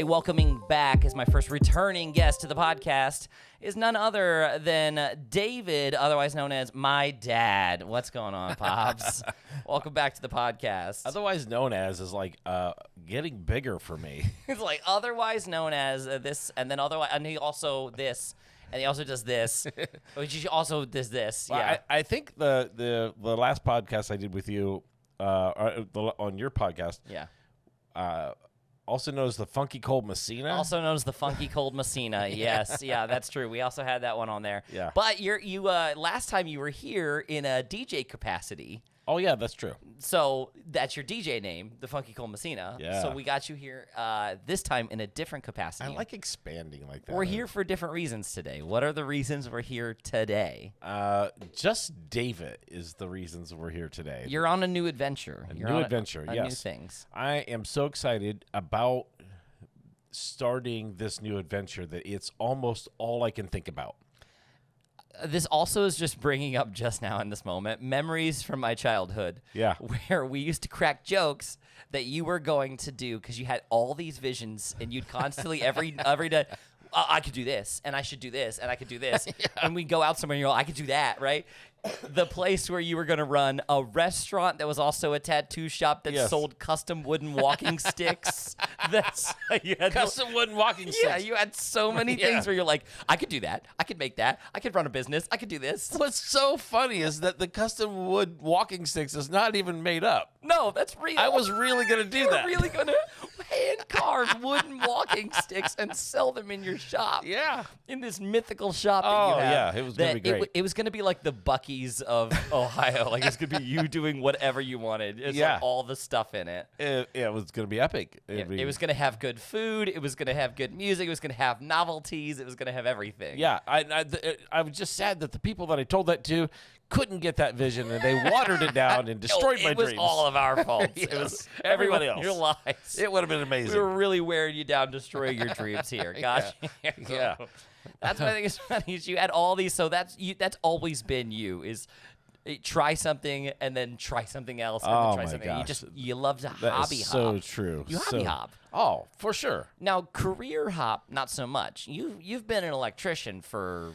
welcoming back as my first returning guest to the podcast is none other than David, otherwise known as my dad. What's going on, Pops? Welcome back to the podcast. Otherwise known as is like getting bigger for me. It's like otherwise known as this, and then otherwise, and he also this, and he also does this, which he also does this. Well, Yeah, I think the last podcast I did with you on your podcast, also known as the Funky Cold Messina. also known as the Funky Cold Messina. Yes, yeah, that's true. We also had that one on there. Yeah. But you last time you were here in a DJ capacity. Oh yeah, that's true. So that's your DJ name, the Funky Cold Messina. Yeah. So we got you here this time in a different capacity. I like expanding like that. We're here for different reasons today. What are the reasons we're here today? Just Davit is the reasons we're here today. You're on a new adventure. New adventure, yes. New things. I am so excited about starting this new adventure that it's almost all I can think about. This also is just bringing up just now in this moment memories from my childhood. Yeah. Where we used to crack jokes that you were going to do because you had all these visions and you'd constantly every day, I could do this and I should do this and I could do this. Yeah. And we go out somewhere and you're like, I could do that, right? The place where you were going to run a restaurant that was also a tattoo shop that sold custom wooden walking sticks. You had Custom wooden walking sticks. Yeah, you had so many things where you're like, I could do that. I could make that. I could run a business. I could do this. What's so funny is that the custom wood walking sticks is not even made up. No, that's real. I was really going to do that. You were really going to hand carve wooden walking sticks and sell them in your shop. Yeah. In this mythical shop that you have. Yeah, it was going to be great. It was going to be like the Buc-ee's of Ohio. Like, it's going to be you doing whatever you wanted. It's like all the stuff in it. It was going to be epic. It was going to have good food. It was going to have good music. It was going to have novelties. It was going to have everything. Yeah. I was just sad that the people that I told that to couldn't get that vision, and they watered it down and destroyed my dreams. It was all of our fault. Yes. It was Everybody else. Your lies. It would have been amazing. We were really wearing you down, destroying your dreams here. Gosh. Yeah. That's what I think is funny. Is you had all these, so that's always been you. Is try something and then try something else and then try something. Gosh. You love to That hobby is hop. so true. You hobby hop. Oh, for sure. Now career hop, not so much. You've been an electrician for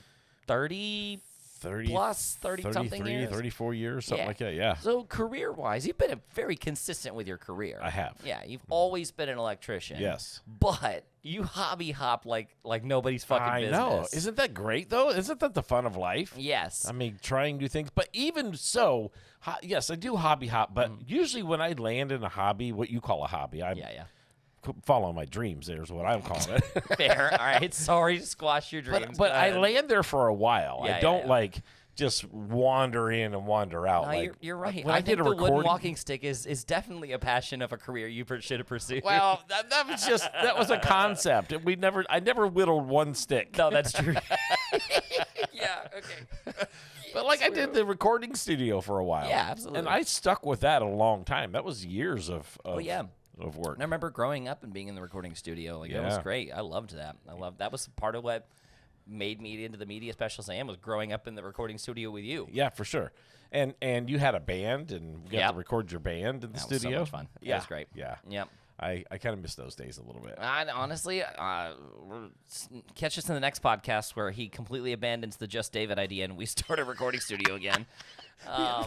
30 plus 30-something years? 34 years, something like that, yeah. So career-wise, you've been very consistent with your career. I have. Yeah, you've always been an electrician. Yes. But you hobby hop like nobody's fucking business. I know. Isn't that great, though? Isn't that the fun of life? Yes. I mean, trying new things. But even so, yes, I do hobby hop. But usually when I land in a hobby, what you call a hobby, I'm following my dreams, there's what I'm calling it. Fair. All right. Sorry to squash your dreams. But I land there for a while. Yeah, I don't like just wander in and wander out. No, like, you're right. When I think did a the wooden recording, walking stick is definitely a passion of a career you should have pursued. Well, that was a concept. I never whittled one stick. No, that's true. Yeah. Okay. But like I did the recording studio for a while. Yeah, absolutely. And I stuck with that a long time. That was years of work. And I remember growing up and being in the recording studio. Like that was great. I loved that. That was part of what made me into the media specialist I am, was growing up in the recording studio with you. Yeah, for sure. And you had a band, and you got to record your band in the studio. Was so much fun. Yeah, that was great. Yeah. Yep. I kind of miss those days a little bit. Honestly, catch us in the next podcast where he completely abandons the Just Davit idea and we start a recording studio again.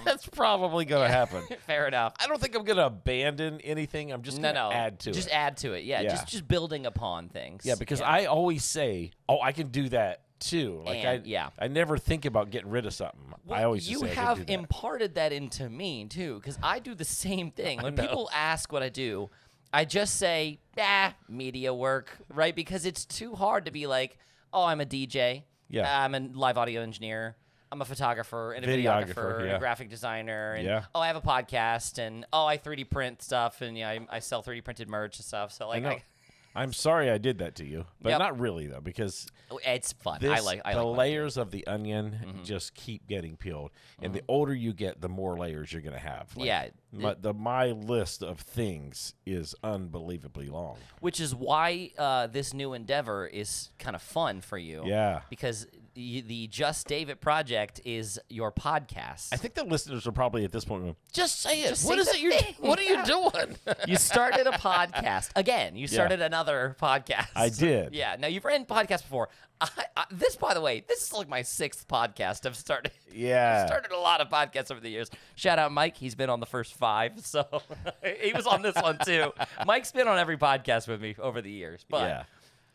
That's probably going to happen. Fair enough. I don't think I'm going to abandon anything. I'm just going to add to it. Just add to it. Yeah. Just building upon things. Yeah, because I always say, I can do that too. Like I never think about getting rid of something. Well, I always just say you I can have do that. imparted that into me too, because I do the same thing. When people ask what I do, I just say, media work, right? Because it's too hard to be like, I'm a DJ. Yeah. I'm a live audio engineer. I'm a photographer and a videographer and a graphic designer. And I have a podcast. And I 3D print stuff. And I sell 3D printed merch and stuff. So like, I'm sorry I did that to you, but not really though, because it's fun. I like the layers of the onion just keep getting peeled, and the older you get, the more layers you're gonna have. Like, my list of things is unbelievably long, which is why this new endeavor is kind of fun for you. Yeah, because the Just Davit project is your podcast. I think the listeners are probably at this point going, just say it. What is it? What are you doing? fun. You started a podcast. Again, you started another podcast. I did. Yeah. Now, you've ran podcasts before. This, by the way, this is like my 6th podcast I've started. Yeah. I've started a lot of podcasts over the years. Shout out Mike. He's been on the first 5, so he was on this one too. Mike's been on every podcast with me over the years. But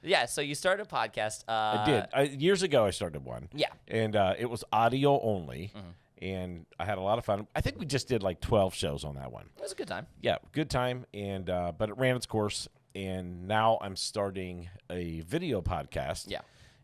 yeah, so you started a podcast. I did. Years ago, I started one. Yeah. And it was audio only. And I had a lot of fun. I think we just did like 12 shows on that one. It was a good time. Yeah, good time. And but it ran its course. And now I'm starting a video podcast. Yeah.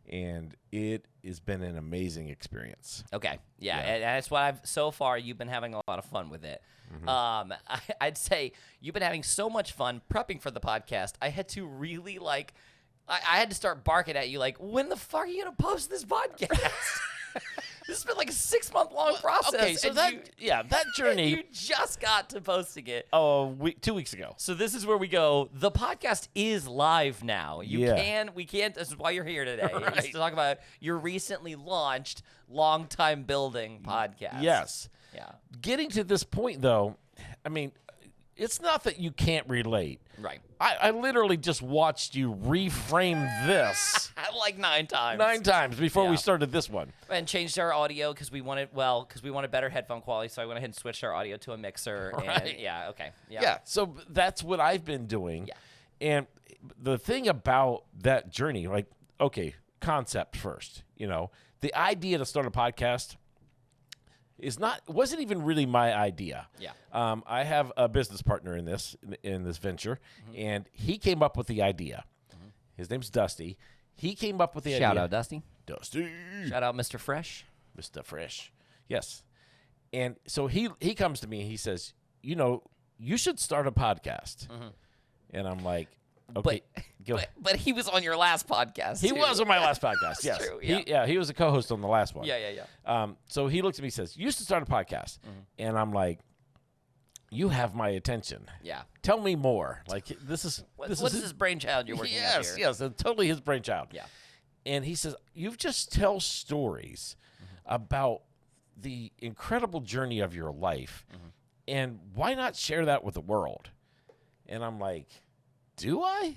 And it has been an amazing experience. Okay. Yeah. And that's what so far, you've been having a lot of fun with it. I'd say you've been having so much fun prepping for the podcast. I had to really I had to start barking at you like, when the fuck are you going to post this podcast? This has been like a 6-month-long process. Okay, so that journey. You just got to posting it. 2 weeks ago. So this is where we go. The podcast is live now. We can't. This is why you're here today. Right. Is to talk about your recently launched long time building podcast. Yes. Yeah. Getting to this point, though, I mean, it's not that you can't relate. Right. I literally just watched you reframe this like 9 times. 9 times before we started this one. And changed our audio because we wanted better headphone quality. So I went ahead and switched our audio to a mixer. Right. And okay. Yeah. So that's what I've been doing. Yeah. And the thing about that journey, like, okay, concept first. You know, the idea to start a podcast wasn't even really my idea. Yeah. I have a business partner in this venture, and he came up with the idea. His name's Dusty. He came up with the idea. Shout out, Dusty. Dusty. Shout out, Mr. Fresh. Mr. Fresh. Yes. And so he comes to me and he says, you know, you should start a podcast. And I'm like, okay. But he was on your last podcast. He was on my last podcast. Yes. True, yeah. He was a co-host on the last one. Yeah. So he looks at me and says, you should start a podcast. And I'm like, you have my attention. Yeah. Tell me more. Like, this is his brainchild you're working with here? Yes, it's totally his brainchild. Yeah. And he says, you just tell stories about the incredible journey of your life. And why not share that with the world? And I'm like, do I?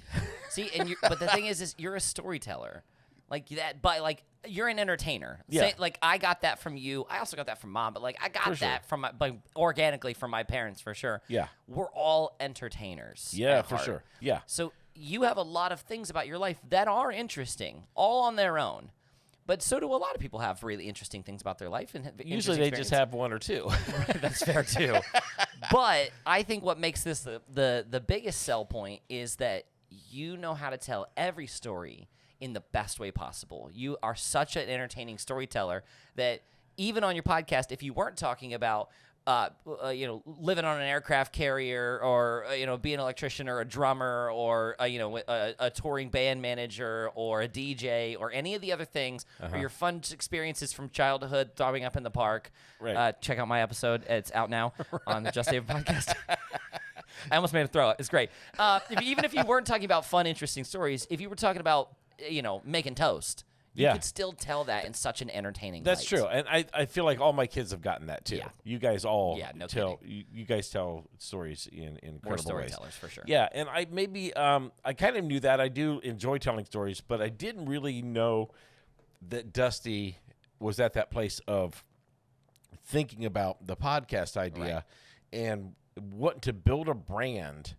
See, but the thing is you're a storyteller. Like that, but like you're an entertainer. Yeah. Like I got that from you. I also got that from Mom, but like I got that from organically from my parents for sure. Yeah. We're all entertainers. Yeah, at for heart. sure. Yeah. So you have a lot of things about your life that are interesting, all on their own. But so do a lot of people have really interesting things about their life. And usually they just have 1 or 2. That's fair too. But I think what makes this the biggest sell point is that you know how to tell every story in the best way possible. You are such an entertaining storyteller that even on your podcast, if you weren't talking about living on an aircraft carrier or, being an electrician or a drummer or, a touring band manager or a DJ or any of the other things or your fun experiences from childhood throwing up in the park, check out my episode. It's out now on the Just Davit podcast. I almost made it throw up. It's great. Even if you weren't talking about fun, interesting stories, if you were talking about, making toast, you could still tell that in such an entertaining That's light. true. And I feel like all my kids have gotten that too. Yeah. You guys all tell you guys tell stories in incredible More storytellers ways. for sure. Yeah, and I kind of knew that. I do enjoy telling stories, but I didn't really know that Dusty was at that place of thinking about the podcast idea and wanting to build a brand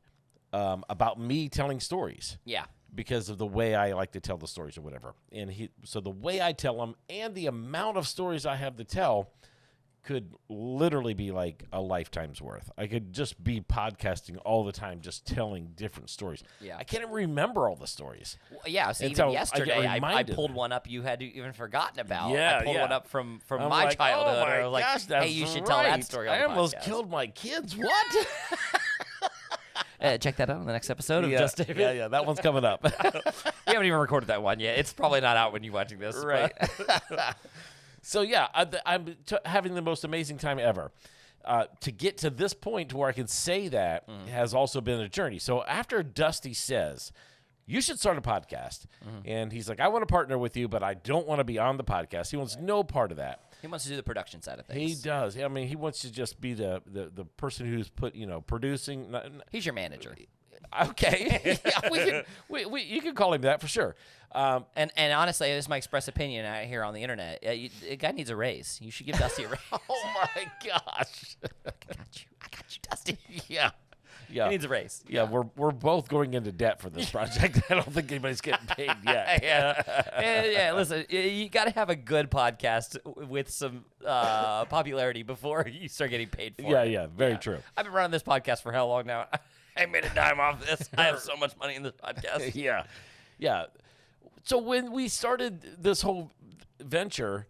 about me telling stories. Yeah. Because of the way I like to tell the stories or whatever. And so the way I tell them and the amount of stories I have to tell could literally be like a lifetime's worth. I could just be podcasting all the time, just telling different stories. Yeah. I can't even remember all the stories. Well, yeah, so Until even yesterday, I I pulled one up you had even forgotten about. Yeah, I pulled one up from I'm my like, childhood. Oh my I was like, gosh, that's hey, you should tell that story on I the almost podcast. killed my kids. What? Check that out on the next episode of Just Davit. Yeah, that one's coming up. We haven't even recorded that one yet. It's probably not out when you're watching this. Right. So, yeah, I'm having the most amazing time ever. To get to this point to where I can say that has also been a journey. So after Dusty says, you should start a podcast, and he's like, I want to partner with you, but I don't want to be on the podcast. He wants no part of that. He wants to do the production side of things. He does. I mean, he wants to just be the person who's producing. He's your manager. Okay. Yeah, you can call him that for sure. And honestly, this is my express opinion out here on the internet. A guy needs a raise. You should give Dusty a raise. Oh my gosh. I got you, Dusty. Yeah. Yeah. He needs a raise. Yeah, we're both going into debt for this project. I don't think anybody's getting paid yet. yeah. Listen, you got to have a good podcast with some popularity before you start getting paid for it. Yeah, very true. I've been running this podcast for how long now? I made a dime off this. I have so much money in this podcast. Yeah. So when we started this whole venture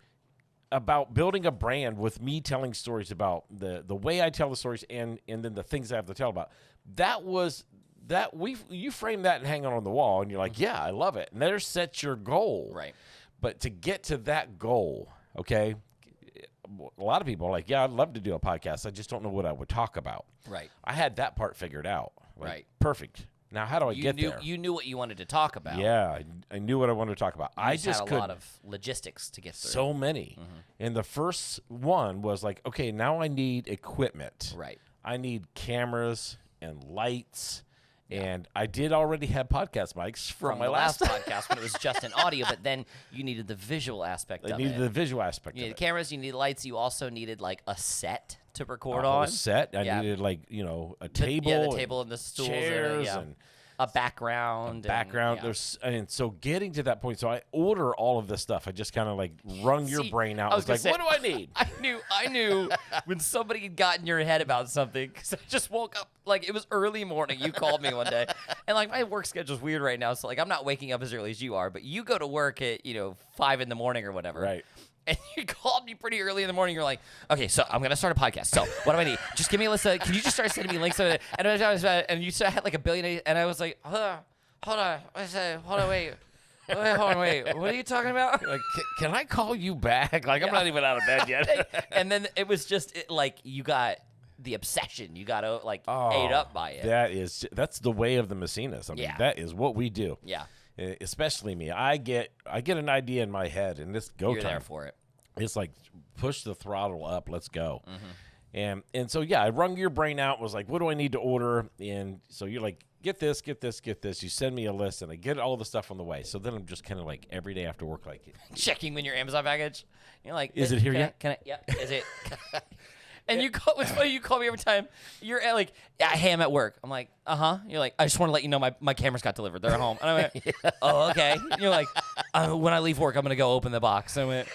about building a brand with me telling stories about the way I tell the stories and then the things I have to tell about, you frame that and hang it on the wall and you're like, yeah, I love it. And there sets your goal. Right. But to get to that goal, okay, a lot of people are like, yeah, I'd love to do a podcast. I just don't know what I would talk about. Right. I had that part figured out. Right. Perfect. Now, how do I get there? You knew what you wanted to talk about. Yeah, I knew what I wanted to talk about. I just had a lot of logistics to get through. So many. And the first one was like, okay, now I need equipment. Right. I need cameras and lights. And I did already have podcast mics from my the last podcast when it was just an audio, but then you needed the visual aspect of it. I needed the visual aspect You of needed it. cameras, you needed lights, you also needed like a set to record on. A set. I needed a table. The table and the stools. Chairs and a background. And so getting to that point, so I order all of this stuff. I just kind of like wrung your brain out. I was like, what do I need? I knew when somebody had got in your head about something because I just woke up like it was early morning. You called me one day, and like my work schedule's weird right now, so like I'm not waking up as early as you are, but you go to work at 5 in the morning or whatever, right? And you called me pretty early in the morning. You're like, okay, so I'm going to start a podcast. So what do I need? Just give me a list of, can you just start sending me links? And you said I had like a billion. And I was like, hold on. I said, hold on, wait. What are you talking about? Like, can I call you back? Like, I'm not even out of bed yet. And then it was just like you got the obsession. You got ate up by it. That's the way of the Messinas. I mean, that is what we do. Yeah. Especially me. I get an idea in my head, and this go You're time. there for it. It's like push the throttle up. Let's go. And so I wrung your brain out. Was like, what do I need to order? And so you're like, get this. You send me a list, and I get all the stuff on the way. So then I'm just kind of like every day after work, like checking in your Amazon package. You're like, is it here yet? Can I? Yeah. Is it? And what's funny, you call me every time. You're like, hey, I'm at work. I'm like, You're like, I just want to let you know my cameras got delivered. They're at home. And I went, oh, okay. And you're like, when I leave work, I'm going to go open the box. And I went,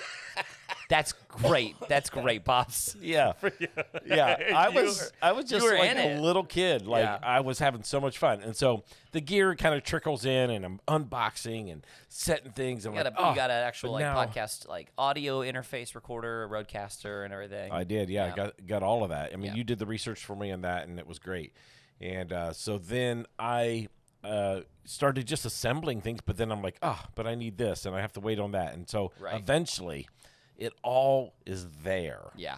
that's great. That's great, Pops. Yeah. I was just like a little kid. Like I was having so much fun. And so the gear kind of trickles in and I'm unboxing and setting things. And you got an actual podcast audio interface recorder, a roadcaster and everything. I did. Yeah. I got all of that. I mean, you did the research for me on that and it was great. And so then I started just assembling things, but then I'm like, but I need this and I have to wait on that. And so eventually it all is there. Yeah.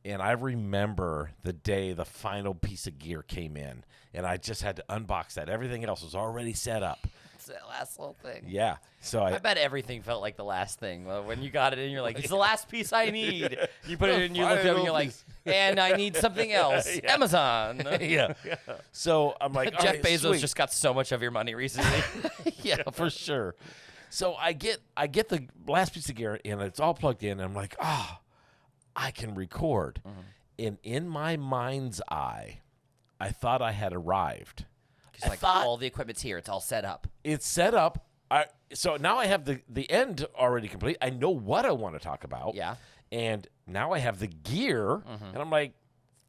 And I remember the day the final piece of gear came in, and I just had to unbox that. Everything else was already set up. It's that last little thing. Yeah. So I bet everything felt like the last thing. When you got it in, you're like, it's the last piece I need. You put it in, you look up, and you're like, and I need something else. Amazon. Yeah. So I'm like, Jeff Bezos just got so much of your money recently. Yeah, for sure. So I get the last piece of gear, and it's all plugged in, and I'm like, I can record. And in my mind's eye, I thought I had arrived. Because all the equipment's here. It's all set up. It's set up. So now I have the end already complete. I know what I want to talk about. Yeah. And now I have the gear, and I'm like,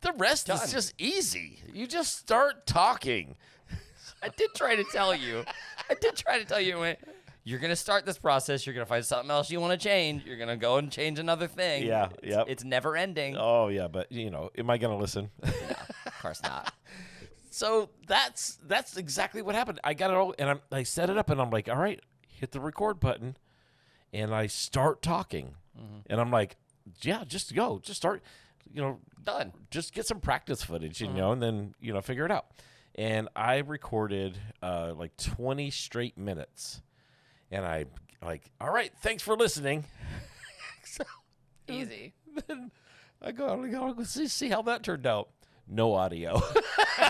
the rest is just easy. You just start talking. I did try to tell you. You're going to start this process. You're going to find something else you want to change. You're going to go and change another thing. Yeah, It's never ending. Oh, yeah, but, am I going to listen? No, of course not. So that's exactly what happened. I got it all, and I set it up, and I'm like, all right, hit the record button, and I start talking. And I'm like, yeah, just go. Just start, done. Just get some practice footage, and then, figure it out. And I recorded 20 straight minutes. And I like, all right, thanks for listening. So Easy. Then I go see how that turned out. No audio. I'm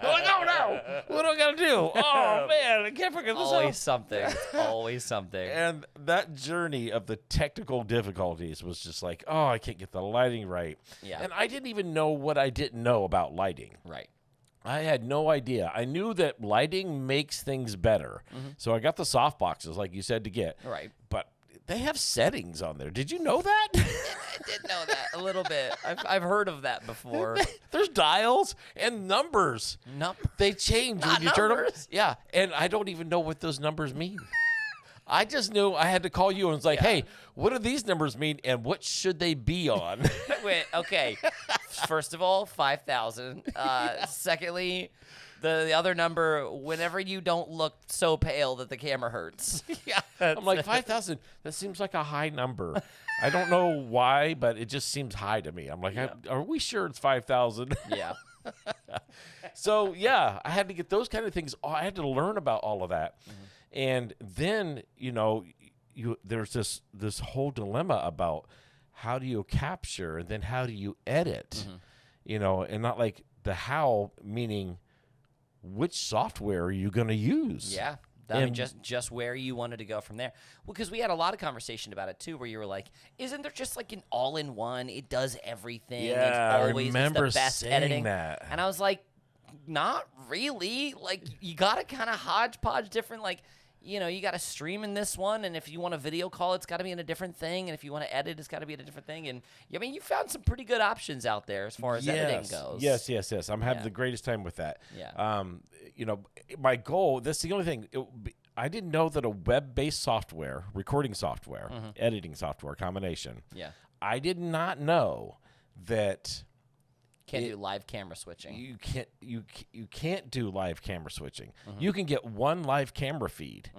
like, oh no, what do I gotta do? Oh man, I can't figure this Always out. something. It's always something. And that journey of the technical difficulties was just like, oh, I can't get the lighting right. Yeah. And I didn't even know what I didn't know about lighting. Right. I had no idea. I knew that lighting makes things better. So I got the soft boxes, like you said, to get. Right. But they have settings on there. Did you know that? I did know that a little bit. I've heard of that before. There's dials and numbers. They change when you turn them. Yeah, and I don't even know what those numbers mean. I just knew I had to call you and was like, hey, what do these numbers mean and what should they be on? Wait, okay. First of all, 5,000. Secondly, the other number, whenever you don't look so pale that the camera hurts. Yeah, I'm like, 5,000, that seems like a high number. I don't know why, but it just seems high to me. I'm like, are we sure it's 5,000? Yeah. So, yeah, I had to get those kind of things. I had to learn about all of that. And then, there's this whole dilemma about how do you capture and then how do you edit, and not like the how, meaning which software are you going to use? Yeah. I mean, just where you wanted to go from there. Well, because we had a lot of conversation about it, too, where you were like, isn't there just like an all-in-one? It does everything. Yeah, it's always I remember the best saying editing. that. And I was like, not really. Like, you got to kind of hodgepodge different, like, you got to stream in this one, and if you want a video call, it's got to be in a different thing, and if you want to edit, it's got to be in a different thing. And, I mean, you found some pretty good options out there as far as editing goes. Yes. I'm having the greatest time with that. Yeah. My goal, that's the only thing, I didn't know that a web-based software, recording software, editing software combination, I did not know that Can't do live camera switching. You can't do live camera switching. You can get one live camera feed,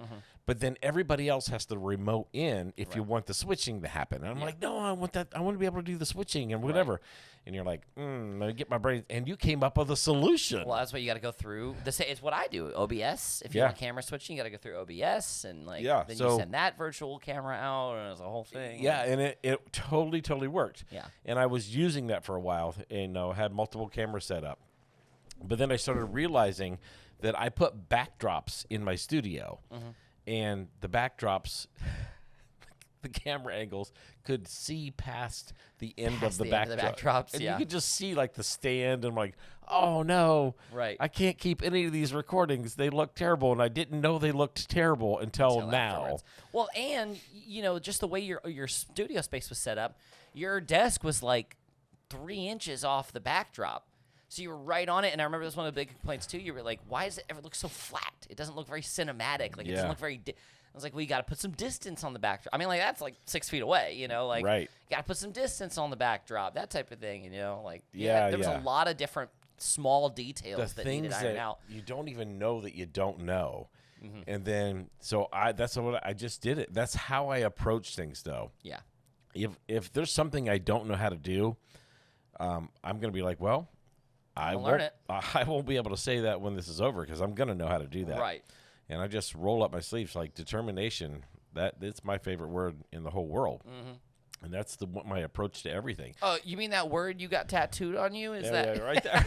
but then everybody else has to remote in if you want the switching to happen. And I'm like, no, I want that. I want to be able to do the switching and whatever. And you're like, let me get my brain. And you came up with a solution. Well, that's what you got to go through. It's what I do. OBS. If you want camera switching, you got to go through OBS and then you send that virtual camera out, and it's a whole thing. Yeah, and it totally worked. Yeah. And I was using that for a while, and had multiple cameras set up. But then I started realizing that I put backdrops in my studio, and the backdrops, the camera angles could see past the end of the backdrops. And you could just see like the stand, and I'm like, oh no, I can't keep any of these recordings. They look terrible, and I didn't know they looked terrible until now. Afterwards. Well, and just the way your studio space was set up, your desk was like 3 inches off the backdrop. So you were right on it, and I remember this was one of the big complaints too. You were like, "Why does it ever look so flat? It doesn't look very cinematic. Like it doesn't look very." I was like, "Well, you got to put some distance on the backdrop. I mean, like that's like 6 feet away, Like, you got to put some distance on the backdrop, that type of thing, Like, there was a lot of different small details that needed ironed out. You don't even know that you don't know, and then that's what I just did it. That's how I approach things, though. Yeah. If there's something I don't know how to do, I'm gonna be like, well. I won't be able to say that when this is over because I'm going to know how to do that. Right. And I just roll up my sleeves like determination. That's my favorite word in the whole world. And that's my approach to everything. Oh, you mean that word you got tattooed on you? Yeah, right there.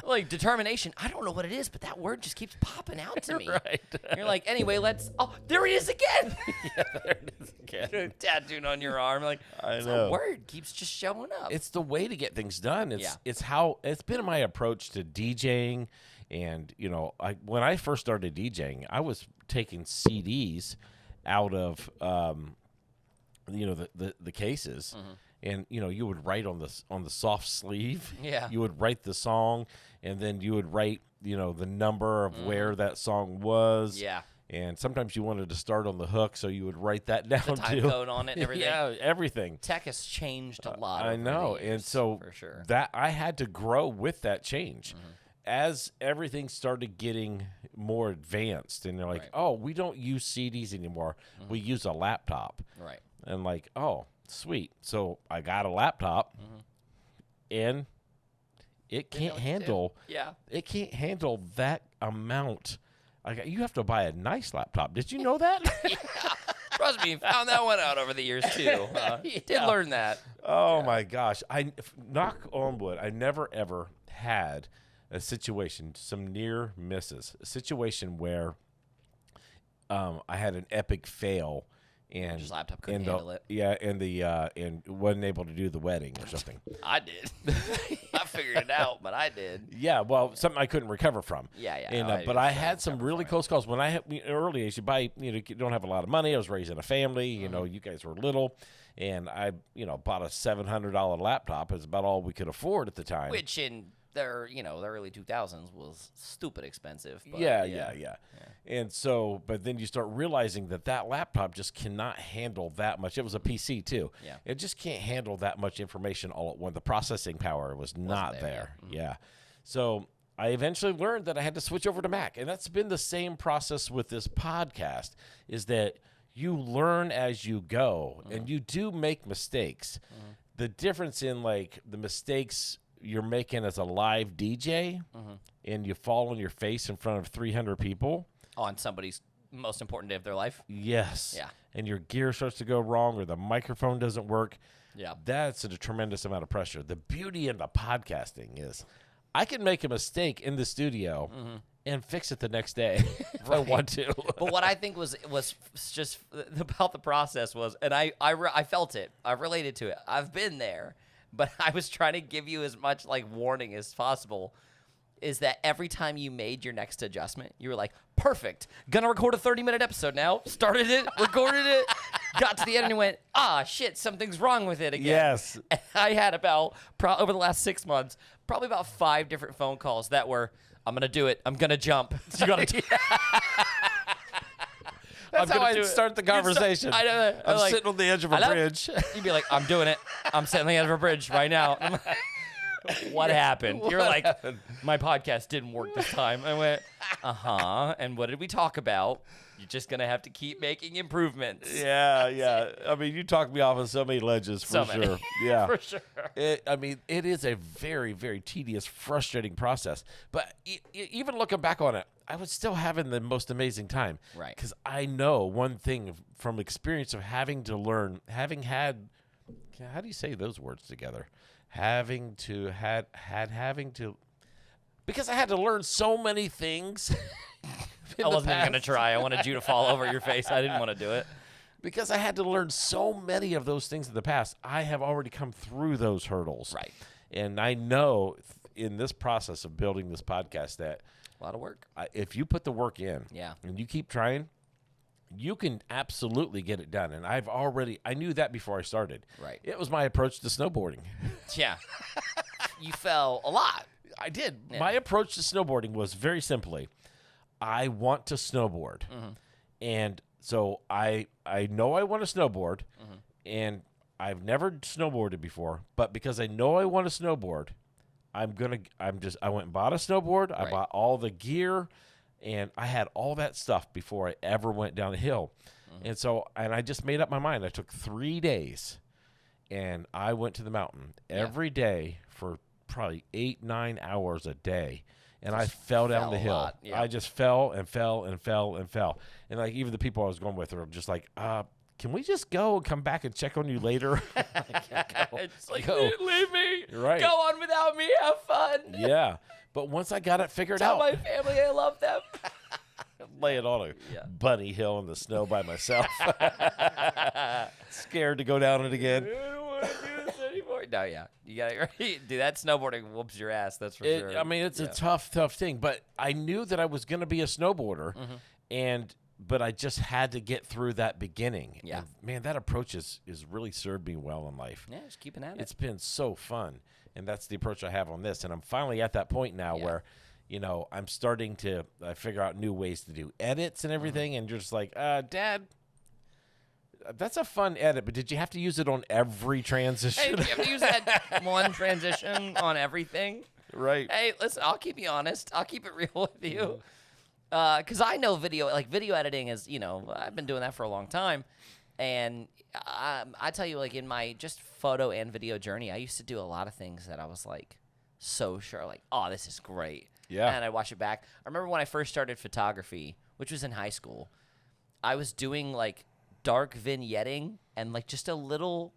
Like determination. I don't know what it is, but that word just keeps popping out to me. Right. You're like, anyway, there it is again. Yeah, there it is again. Tattooed on your arm. Like, I know. That word keeps just showing up. It's the way to get things done. It's been my approach to DJing. And, when I first started DJing, I was taking CDs out of, the cases. And you would write on the soft sleeve. Yeah. You would write the song, and then you would write the number of where that song was. Yeah. And sometimes you wanted to start on the hook, so you would write that down the time code on it and everything. Yeah, everything. Tech has changed a lot. I know, and so for sure. that I had to grow with that change. As everything started getting more advanced, and they're like, "Oh, we don't use CDs anymore. We use a laptop." Right. And like, "Oh, sweet." So I got a laptop, and it can't handle. It can't handle that amount. You have to buy a nice laptop. Did you know that? Trust me, found that one out over the years too. Did learn that. Oh my gosh! Knock on wood. I never ever had a situation, some near misses, a situation where I had an epic fail. And Your laptop couldn't handle it. Yeah, and wasn't able to do the wedding or something. I did. I figured it out, but I did. Yeah, well, something I couldn't recover from. Yeah. And, but I had some really close calls when I had early age. You don't have a lot of money. I was raising a family. You know, you guys were little, and I bought a $700 laptop. It's about all we could afford at the time. Which in the early 2000s was stupid expensive. But yeah. And so, but then you start realizing that laptop just cannot handle that much. It was a PC too. Yeah. It just can't handle that much information all at once. The processing power was not there. Yeah. So I eventually learned that I had to switch over to Mac. And that's been the same process with this podcast, is that you learn as you go and you do make mistakes. The difference in like the mistakes you're making as a live DJ and you fall on your face in front of 300 people. On somebody's most important day of their life. Yes. Yeah. And your gear starts to go wrong or the microphone doesn't work. Yeah. That's a tremendous amount of pressure. The beauty of the podcasting is I can make a mistake in the studio and fix it the next day if I want to. But what I think was just about the process was, and I felt it. I related to it. I've been there, but I was trying to give you as much like warning as possible. Is that every time you made your next adjustment, you were like, perfect, gonna record a 30-minute episode now. Started it, recorded it, got to the end and went, shit, something's wrong with it again. Yes. And I had about, over the last 6 months, probably about 5 different phone calls that were, I'm gonna do it, I'm gonna jump. You gotta do That's how I start the conversation. I'm like, sitting on the edge of a bridge. You'd be like, I'm doing it. I'm sitting on the edge of a bridge right now. I'm like, what happened? You're like, my podcast didn't work this time. I went, and what did we talk about? You're just going to have to keep making improvements. Yeah. I mean, you talked me off of so many ledges, for sure. Yeah. For sure. It is a very, very tedious, frustrating process. But even looking back on it, I was still having the most amazing time. Right. Because I know one thing from experience of having to learn, having had, how do you say those words together? Having to, because I had to learn so many things. I wasn't even going to try. I wanted you to fall over your face. I didn't want to do it. Because I had to learn so many of those things in the past. I have already come through those hurdles. Right. And I know in this process of building this podcast that a lot of work. If you put the work in and you keep trying, you can absolutely get it done. And I knew that before I started. Right. It was my approach to snowboarding. Yeah. You fell a lot. I did. Yeah. My approach to snowboarding was very simply, I want to snowboard. And so I know I want to snowboard, and I've never snowboarded before, but because I know I want to snowboard, I went and bought a snowboard. I bought all the gear, and I had all that stuff before I ever went down the hill. And so, I just made up my mind. I took 3 days, and I went to the mountain every day for probably 8-9 hours a day. And I fell down the hill. Yeah. I just fell and fell and fell and fell. And like even the people I was going with were just like, can we just go and come back and check on you later? It's like, leave me. Right. Go on without me. Have fun. Yeah. But once I got it figured Tell out. my family I love them. Lay it on a bunny hill in the snow by myself. Scared to go down it again. I don't want to do this anymore. No, you got to do that. Snowboarding whoops your ass. That's for sure. I mean, it's a tough thing. But I knew that I was going to be a snowboarder, but I just had to get through that beginning. Yeah, and, man, that approach has really served me well in life. Yeah, just keeping at it. It's been so fun, and that's the approach I have on this. And I'm finally at that point now where, I'm starting to figure out new ways to do edits and everything. And you're just like, Dad, that's a fun edit, but did you have to use it on every transition? Hey, do you have to use that one transition on everything? Right. Hey, listen, I'll keep you honest. I'll keep it real with you. Because I know video editing is, I've been doing that for a long time. And I tell you, like in my just photo and video journey, I used to do a lot of things that I was like so sure, like, oh, this is great. Yeah. And I watch it back. I remember when I first started photography, which was in high school, I was doing like dark vignetting and like just a little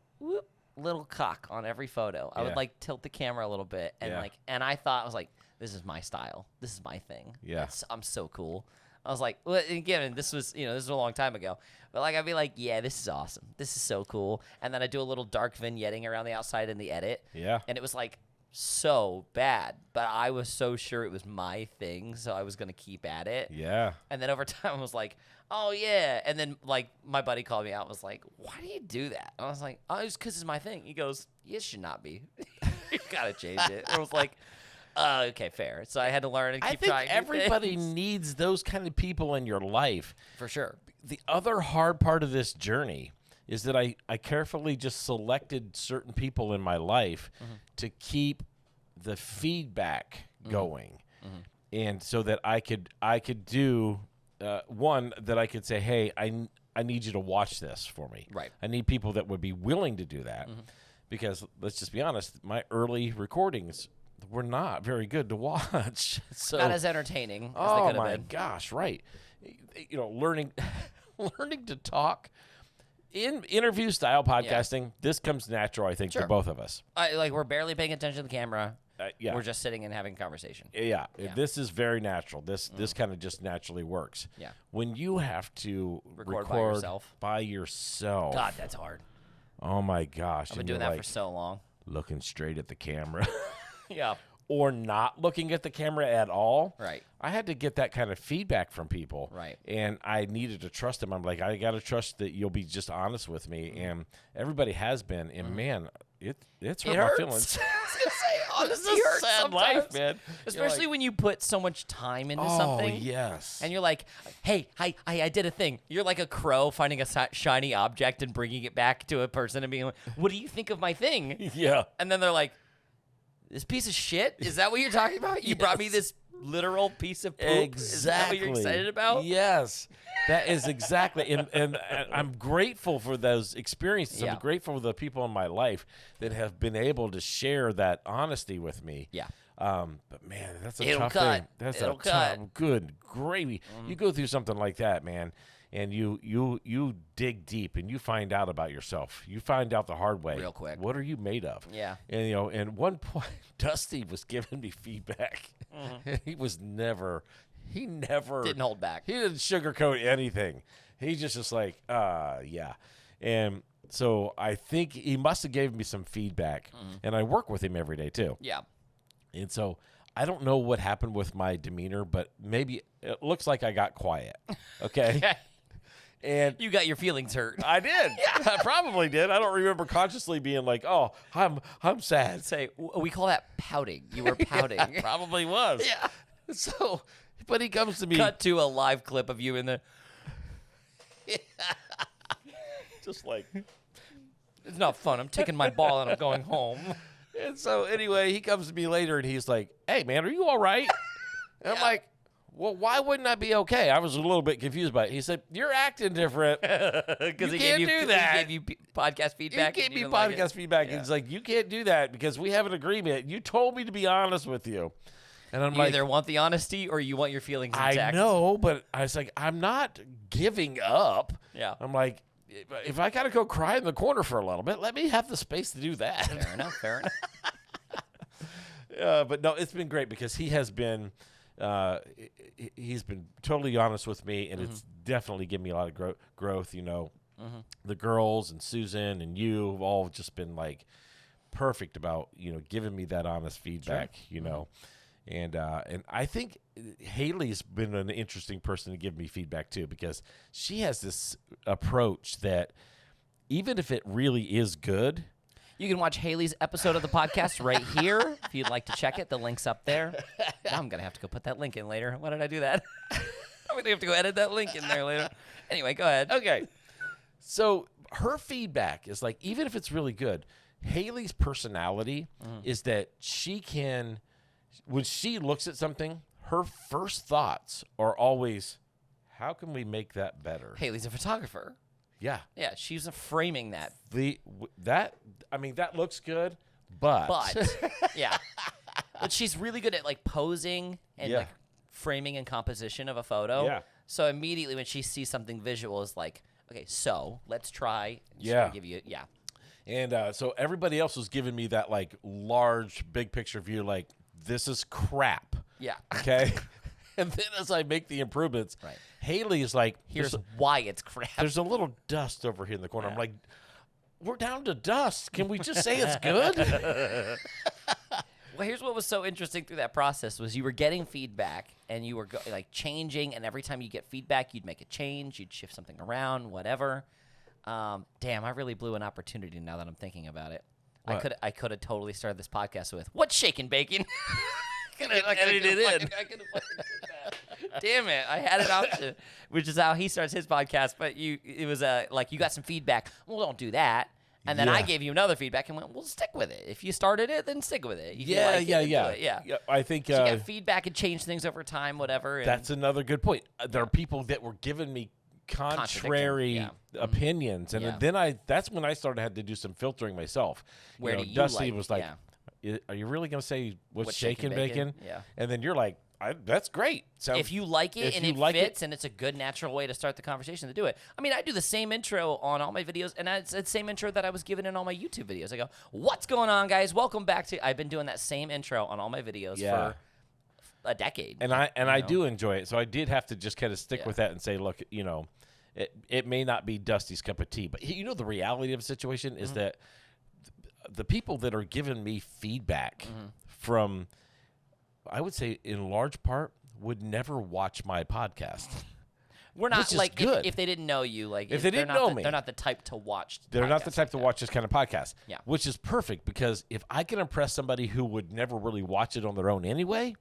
cock on every photo. I would like tilt the camera a little bit and and I thought, I was like, this is my style. This is my thing. Yeah. I'm so cool. I was like, well, again, this was a long time ago. But like, I'd be like, yeah, this is awesome. This is so cool. And then I do a little dark vignetting around the outside in the edit. Yeah. And it was like so bad, but I was so sure it was my thing, so I was going to keep at it. Yeah. And then over time I was like, oh yeah. And then like my buddy called me out and was like, why do you do that? And I was like, oh, it's because it's my thing. He goes, it should not be. You got to change it. And I was like, okay, fair. So I had to learn and keep trying. I think everybody needs those kind of people in your life. For sure. The other hard part of this journey is that I carefully just selected certain people in my life to keep the feedback going. And so that I could do one, that I could say, hey, I need you to watch this for me. Right. I need people that would be willing to do that. Because let's just be honest, my early recordings were not very good to watch. So, not as entertaining as they oh could have my been. gosh, right. Learning to talk in interview style podcasting, this comes natural, I think, to both of us. We're barely paying attention to the camera. Yeah. We're just sitting and having a conversation. Yeah. This is very natural. This kind of just naturally works. Yeah. When you have to Record by yourself. God, that's hard. Oh my gosh. I've been doing that for so long. Looking straight at the camera. Yeah. Or not looking at the camera at all. Right. I had to get that kind of feedback from people. Right. And I needed to trust them. I'm like, I got to trust that you'll be just honest with me. And everybody has been. And man, it's hurt my feelings. I was going to say, honesty It's a hurts sad sometimes. life, man. Especially when you put so much time into something. Oh, yes. And you're like, hey, I did a thing. You're like a crow finding a shiny object and bringing it back to a person and being like, what do you think of my thing? Yeah. And then they're like, this piece of shit? Is that what you're talking about? You brought me this literal piece of poop? Exactly. Is that what you're excited about? Yes. That is exactly. And I'm grateful for those experiences. Yeah. I'm grateful for the people in my life that have been able to share that honesty with me. Yeah. But man, that's a It'll tough cut. thing. That's It'll a cut. tough, good gravy. You go through something like that, man, and you dig deep and you find out about yourself. You find out the hard way. Real quick. What are you made of? Yeah. And and one point, Dusty was giving me feedback. And he never Didn't hold back. He didn't sugarcoat anything. He just like, yeah. And so I think he must have gave me some feedback. And I work with him every day too. Yeah. And so I don't know what happened with my demeanor, but maybe it looks like I got quiet. Okay. And You got your feelings hurt. I did. Yeah. I probably did. I don't remember consciously being like, oh, I'm sad. Say, we call that pouting. You were pouting. Yeah, probably was. Yeah. So, but he comes to me. Cut to a live clip of you in the. Just like. It's not fun. I'm taking my ball and I'm going home. And so anyway, he comes to me later and he's like, hey, man, are you all right? And I'm like, well, why wouldn't I be okay? I was a little bit confused by it. He said, you're acting different. Because You can't do that. He gave you podcast feedback. He gave and me you didn't like podcast it. feedback. Yeah. And he's like, you can't do that because we have an agreement. You told me to be honest with you. And I'm You like, either want the honesty or you want your feelings intact. I know, but I was like, I'm not giving up. Yeah. I'm like, if I got to go cry in the corner for a little bit, let me have the space to do that. Fair enough. Fair enough. But no, it's been great because he has been, he's been totally honest with me, and it's definitely given me a lot of growth. You know, the girls and Susan and you have all just been like perfect about giving me that honest feedback. Sure. You know, and I think Haley's been an interesting person to give me feedback too, because she has this approach that even if it really is good. You can watch Haley's episode of the podcast right here if you'd like to check it. The link's up there. Now I'm going to have to go put that link in later. Why did I do that? I'm going to have to go edit that link in there later. Anyway, go ahead. Okay. So her feedback is like, even if it's really good, Haley's personality is that she can, when she looks at something, her first thoughts are always, how can we make that better? Haley's a photographer. Yeah. Yeah, she's framing that. That looks good, but yeah. But she's really good at like posing and like framing and composition of a photo. Yeah. So immediately when she sees something visual, is like, Okay, so let's try. Yeah. Give you And so everybody else was giving me that like large, big picture view, like this is crap. Yeah. Okay. And then as I make the improvements, Right. Haley is like, Here's why it's crap. there's a little dust over here in the corner. Yeah. I'm like, we're down to dust. Can we just say it's good? Well, here's what was so interesting through that process was you were getting feedback and you were like changing, and every time you get feedback, you'd make a change, you'd shift something around, whatever. Damn, I really blew an opportunity now that I'm thinking about it. What? I could have totally started this podcast with "What's shaking bacon?" Edit it in. Damn it! I had an option, which is how he starts his podcast. But it was like you got some feedback. Well, don't do that. And then I Yeah. gave you another feedback and went, well, stick with it. If you started it, then stick with it. If you Yeah, like it, then do it. yeah. I think So you got feedback and change things over time, whatever. And that's another good point. There are people that were giving me contrary Yeah. opinions, and Yeah. then that's when I started had to do some filtering myself. Where do you Dusty like- was like, yeah. "Are you really going to say what's What's shaking shaking bacon?" bacon? Yeah. And then you're like, "That's great." So if you like it if and you it like fits and it's a good natural way to start the conversation, to do it. I mean, I do the same intro on all my videos, and it's the same intro that I was given in all my YouTube videos. I go, what's going on, guys? Welcome back to... I've been doing that same intro on all my videos Yeah. for a decade. and I know? do enjoy it. So I did have to just kind of stick Yeah. with that and say, look, it may not be Dusty's cup of tea, but the reality of the situation is that the people that are giving me feedback from, I would say in large part, would never watch my podcast. We're not which is like good. if they didn't know you, like If they they're didn't not know the, me. they're not the type to watch. They're not the podcasts type like to that. watch this kind of podcast. Yeah. Which is perfect, because if I can impress somebody who would never really watch it on their own anyway,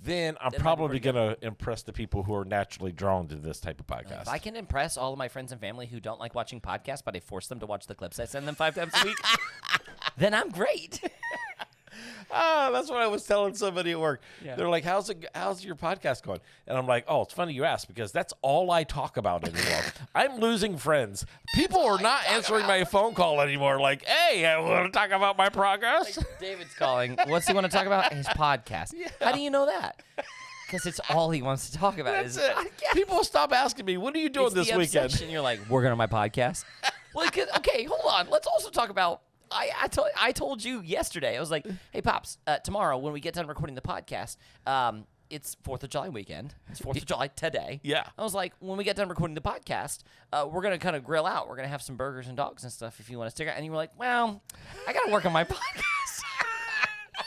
then I'm That might be probably pretty going to impress the people who are naturally drawn to this type of podcast. If I can impress all of my friends and family who don't like watching podcasts, but I force them to watch the clips I send them 5 times a week, then I'm great. That's what I was telling somebody at work. Yeah. They're like, how's your podcast going? And I'm like, oh, it's funny you ask, because that's all I talk about anymore. I'm losing friends. People are not answering my phone call anymore. Like, hey, I want to talk about my progress. David's calling. What's he want to talk about? His podcast. How do you know that? Because it's all he wants to talk about. That's is it. podcast. People stop asking me, what are you doing It's this the weekend? obsession. You're like, we're going to my podcast. Well, okay, hold on. Let's also talk about. I told you yesterday. I was like, hey, Pops, tomorrow when we get done recording the podcast, it's 4th of July weekend. It's 4th of July today. Yeah. I was like, when we get done recording the podcast, we're going to kind of grill out. We're going to have some burgers and dogs and stuff if you want to stick around. And you were like, well, I got to work on my podcast.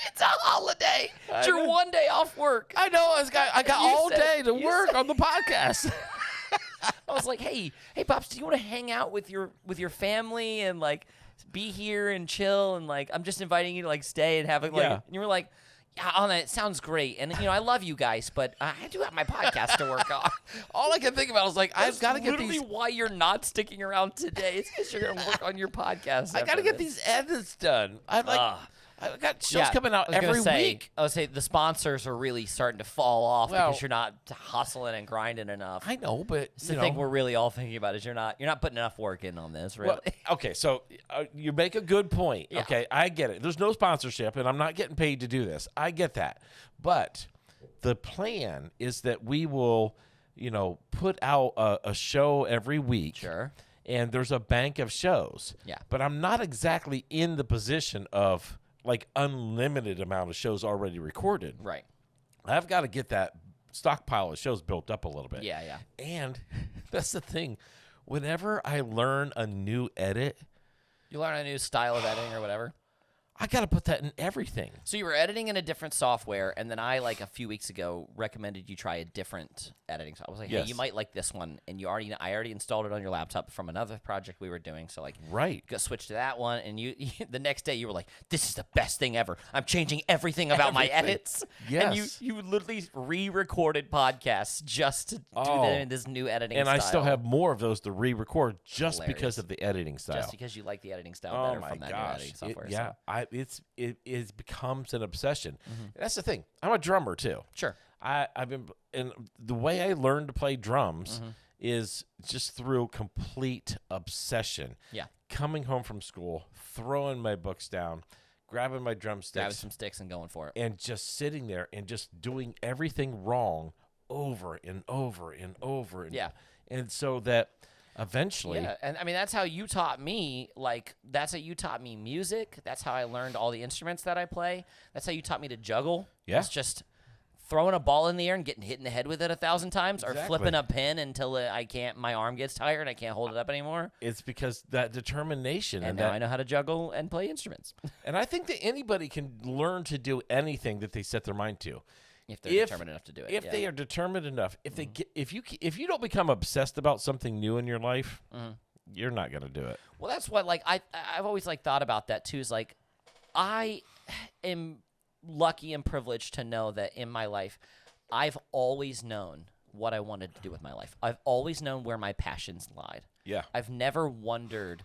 It's a holiday. It's your one day off work. I know. I got You all said- day to you work said- on the podcast. I was like, hey, Pops, do you want to hang out with your family and like be here and chill, and like I'm just inviting you to like stay and have like Yeah. and you were like, yeah, Anna, it sounds great, and I love you guys, but I do have my podcast to work on. All I can think about is like, I've got to get literally these. why you're not sticking around today. It's because you're gonna work on your podcast. I got to after get this. these edits done. I've got shows coming out I was gonna every say, week. I would say the sponsors are really starting to fall off Well- because you're not hustling and grinding enough. I know, but It's the thing we're really all thinking about is you're not putting enough work in on this, really. Well, okay, so you make a good point. Yeah. Okay, I get it. There's no sponsorship, and I'm not getting paid to do this. I get that. But the plan is that we will, put out a show every week. Sure. And there's a bank of shows. Yeah. But I'm not exactly in the position of like unlimited amount of shows already recorded. Right. I've got to get that stockpile of shows built up a little bit. Yeah, yeah. And that's the thing. Whenever I learn a new edit, You learn a new style of editing or whatever. I got to put that in everything. So you were editing in a different software, and then I, like a few weeks ago, recommended you try a different editing software. I was like, hey, Yes. you might like this one, and I already installed it on your laptop from another project we were doing. So like, Right. go switch to that one, and you the next day you were like, this is the best thing ever. I'm changing everything about my Everything. edits. Yes. And you literally re-recorded podcasts just to do them in this new editing And style. I still have more of those to re-record just Hilarious. because of the editing style. just because you like the editing style Oh better my from that new gosh! editing software. It becomes an obsession. Mm-hmm. That's the thing. I'm a drummer too. Sure. I've been, and the way I learned to play drums Mm-hmm. is just through complete obsession. Yeah. Coming home from school, throwing my books down, grabbing my drumsticks, Grabbing some sticks and going for it. and just sitting there and just doing everything wrong over and over and over. Yeah. And so that eventually. Yeah, and I mean that's how you taught me. Like that's how you taught me music. That's how I learned all the instruments that I play. That's how you taught me to juggle. Yeah. It's just throwing a ball in the air and getting hit in the head with it 1,000 times, or flipping a pin until my arm gets tired and I can't hold it up anymore. It's because that determination. And now I know how to juggle and play instruments. And I think that anybody can learn to do anything that they set their mind to. If they're determined enough to do it. If they are determined enough, if you don't become obsessed about something new in your life, you're not going to do it. Well, that's what I've always thought about that too. Is like I am lucky and privileged to know that in my life, I've always known what I wanted to do with my life. I've always known where my passions lied. Yeah. I've never wondered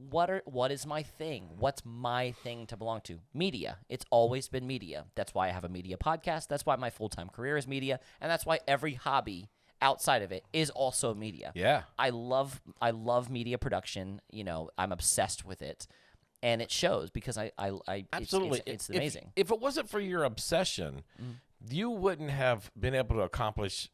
what is my thing? What's my thing to belong to? Media. It's always been media. That's why I have a media podcast. That's why my full-time career is media, and that's why every hobby outside of it is also media. Yeah. I love media production. You know, I'm obsessed with it. And it shows because I absolutely it's amazing. If it wasn't for your obsession, you wouldn't have been able to accomplish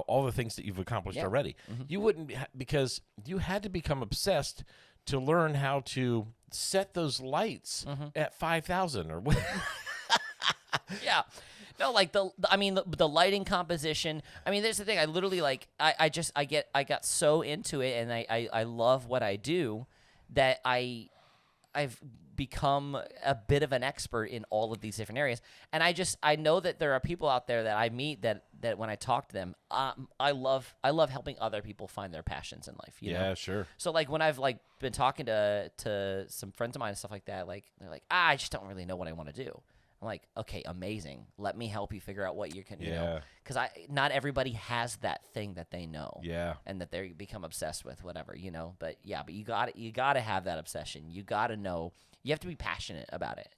all the things that you've accomplished already. You wouldn't because you had to become obsessed to learn how to set those lights at 5,000 or what. Yeah. No, like the lighting composition. I mean, there's the thing. I literally I got so into it, and I love what I do that I've become a bit of an expert in all of these different areas. And I know that there are people out there that I meet that when I talk to them, I love helping other people find their passions in life. You know? Sure. So when I've been talking to some friends of mine and stuff like that, they're like, I just don't really know what I want to do. I'm like, okay, amazing. Let me help you figure out what you can, because not everybody has that thing that they know, and that they become obsessed with, whatever, But you got to have that obsession. You got to know. You have to be passionate about it.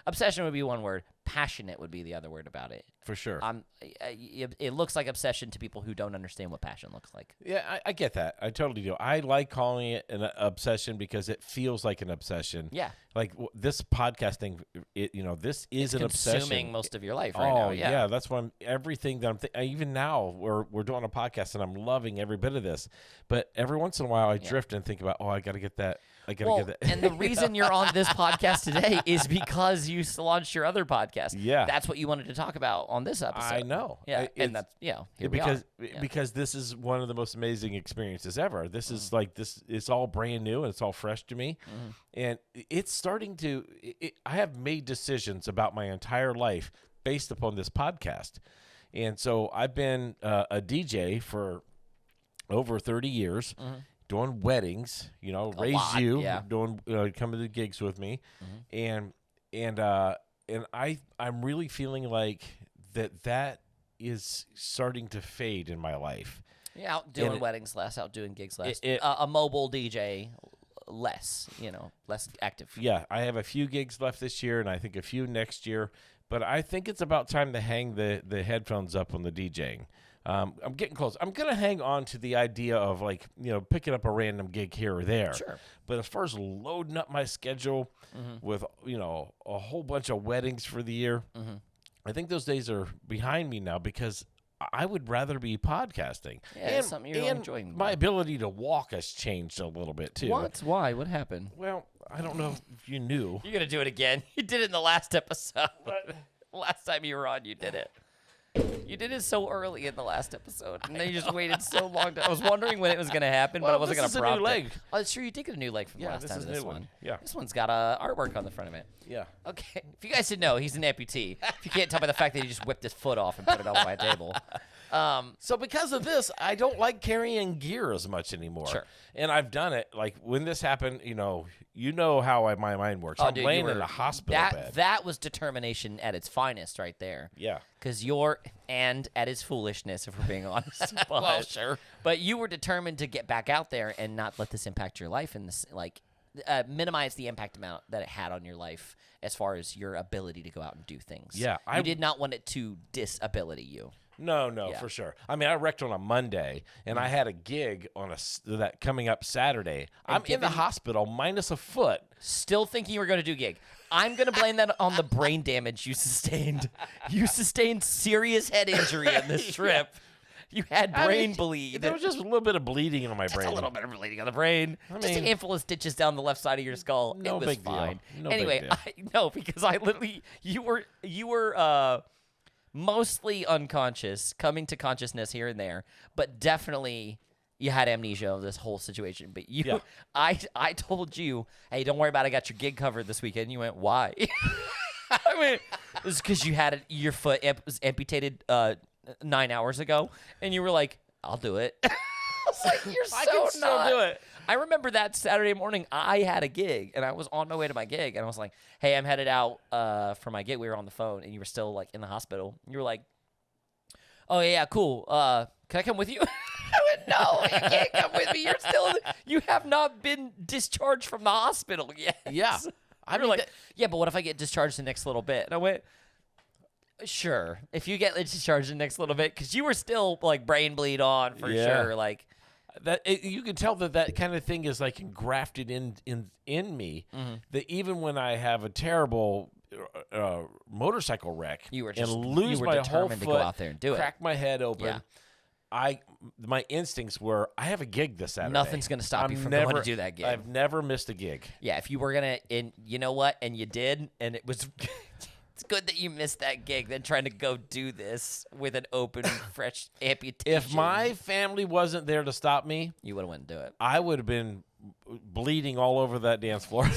Obsession would be one word. Passionate would be the other word about it. For sure. It looks like obsession to people who don't understand what passion looks like. Yeah, I get that. I totally do. I like calling it an obsession because it feels like an obsession. Yeah. Like this podcasting, this is an obsession. Consuming most of your life right now. Yeah. That's why everything that even now we're doing a podcast and I'm loving every bit of this. But every once in a while I drift and think about, I got to get that. I got to get that. And the reason you're on this podcast today is because you launched your other podcast. Yeah. That's what you wanted to talk about on this episode. I know. Yeah. And that's, because this is one of the most amazing experiences ever. This is it's all brand new and it's all fresh to me. And it's starting to, I have made decisions about my entire life based upon this podcast. And so I've been a DJ for over 30 years. Doing weddings, doing coming to gigs with me, and I'm really feeling like that is starting to fade in my life. Yeah, out doing weddings less, out doing gigs less. A mobile DJ less, less active. Yeah, I have a few gigs left this year, and I think a few next year. But I think it's about time to hang the headphones up on the DJing. I'm getting close. I'm going to hang on to the idea of picking up a random gig here or there. Sure. But as far as loading up my schedule with, a whole bunch of weddings for the year, I think those days are behind me now because I would rather be podcasting. Yeah, it's something you're enjoying. My ability to walk has changed a little bit too. What? Why? What happened? Well, I don't know if you knew. You're going to do it again. You did it in the last episode. Last time you were on, you did it. You did it so early in the last episode, and then you just waited so long. I was wondering when it was going to happen, but I wasn't going to prompt a new leg. it. Oh, it's true. You did get a new leg from last time. This one. Yeah. This one's got artwork on the front of it. Yeah. Okay. If you guys didn't know, he's an amputee. If you can't tell by the fact that he just whipped his foot off and put it on my table. So because of this, I don't like carrying gear as much anymore. Sure. And I've done it. Like when this happened, you know how my mind works. I'm laying in a hospital bed. That was determination at its finest right there. Yeah. Because and at its foolishness, if we're being honest. Well, sure. But you were determined to get back out there and not let this impact your life and minimize the impact amount that it had on your life as far as your ability to go out and do things. Yeah. You did not want it to disability you. No, for sure. I mean, I wrecked on a Monday, and I had a gig on that coming up Saturday. I'm in the hospital minus a foot. Still thinking you were going to do a gig. I'm going to blame that on the brain damage you sustained. You sustained serious head injury in this trip. You had brain bleed. There was just a little bit of bleeding on my Just brain. a little bit of bleeding on the brain. Just a handful of stitches down the left side of your skull. No it was big fine. deal. No anyway, big deal. no, because I literally, you were mostly unconscious, coming to consciousness here and there, but definitely you had amnesia of this whole situation. But I told you, hey, don't worry about it. I got your gig covered this weekend. And you went, why? I mean, it was because you had your foot was amputated 9 hours ago, and you were like, I'll do it. I was like, you're so I can still do it. I remember that Saturday morning, I had a gig, and I was on my way to my gig, and I was like, hey, I'm headed out for my gig. We were on the phone, and you were still, like, in the hospital. You were like, oh, yeah, cool. Can I come with you? I went, no, you can't come with me. You have not been discharged from the hospital yet. Yeah. I were like, yeah, but what if I get discharged the next little bit? And I went, sure. If you get discharged the next little bit, because you were still, like, brain bleed on for sure. Like, you can tell that kind of thing is like engrafted in me. Mm-hmm. That even when I have a terrible motorcycle wreck and lose my whole foot, to go out there and do crack my head open, Yeah. My instincts were, I have a gig this Saturday. Nothing's going to stop you from going to do that gig. I've never missed a gig. Yeah, if you were going to, and you know what, and you did, and it was, it's good that you missed that gig than trying to go do this with an open, fresh amputation. If my family wasn't there to stop me, you would have went and do it. I would have been bleeding all over that dance floor.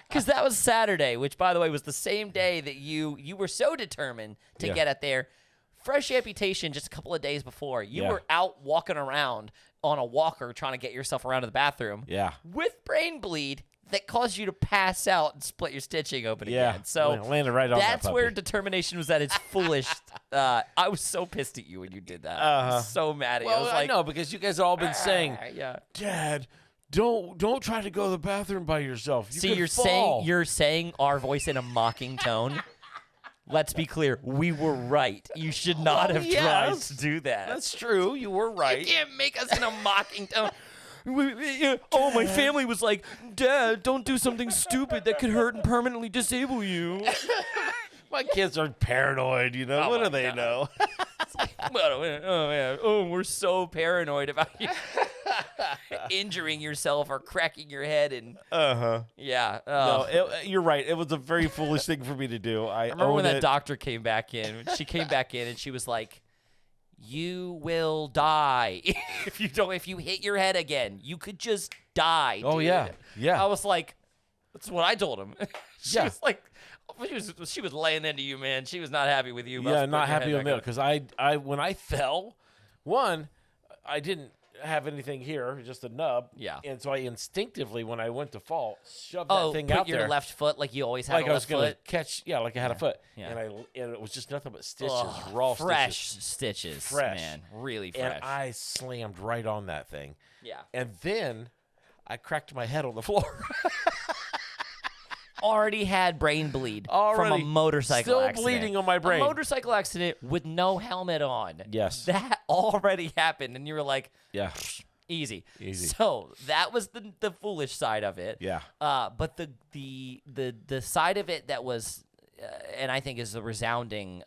Because that was Saturday, which, by the way, was the same day that you were so determined to get it there. Fresh amputation just a couple of days before. You were out walking around on a walker trying to get yourself around to the bathroom. Yeah. With brain bleed that caused you to pass out and split your stitching open again. So landed right on that's that where puppy. determination was at its fullest. I was so pissed at you when you did that. I was so mad at you. Well, I was like, know because you guys have all been saying, yeah. Dad, don't try to go to the bathroom by yourself. You're saying our voice in a mocking tone. Let's be clear. We were right. You should not have tried to do that. That's true. You were right. You can't make us in a mocking tone. My family was like, Dad, don't do something stupid that could hurt and permanently disable you. My kids are paranoid, you know. Oh what do my they God. know? We're so paranoid about you injuring yourself or cracking your head. And yeah. No, you're right. It was a very foolish thing for me to do. I remember when that doctor came back in. She came back in and she was like, you will die if you hit your head again. You could just die. Oh, dude. yeah. I was like, that's what I told him. She was like, she was laying into you, man. She was not happy with you. Yeah, not happy with me because I when I fell, I didn't have anything here, just a nub. Yeah. And so I instinctive when I went to fall, shoved that thing out your there. left foot like you always had Like a I was left going to foot. catch, like I had a foot. Yeah. And it was just nothing but stitches, Ugh, raw fresh stitches. stitches, man. Really fresh. And I slammed right on that thing. Yeah. And then I cracked my head on the floor. Already had brain bleed from a motorcycle accident. Still bleeding on my brain. A motorcycle accident with no helmet on. Yes. That already happened, and you were like, yeah. Easy. Easy. So that was the foolish side of it. Yeah. But the side of it that was, and I think is the resounding,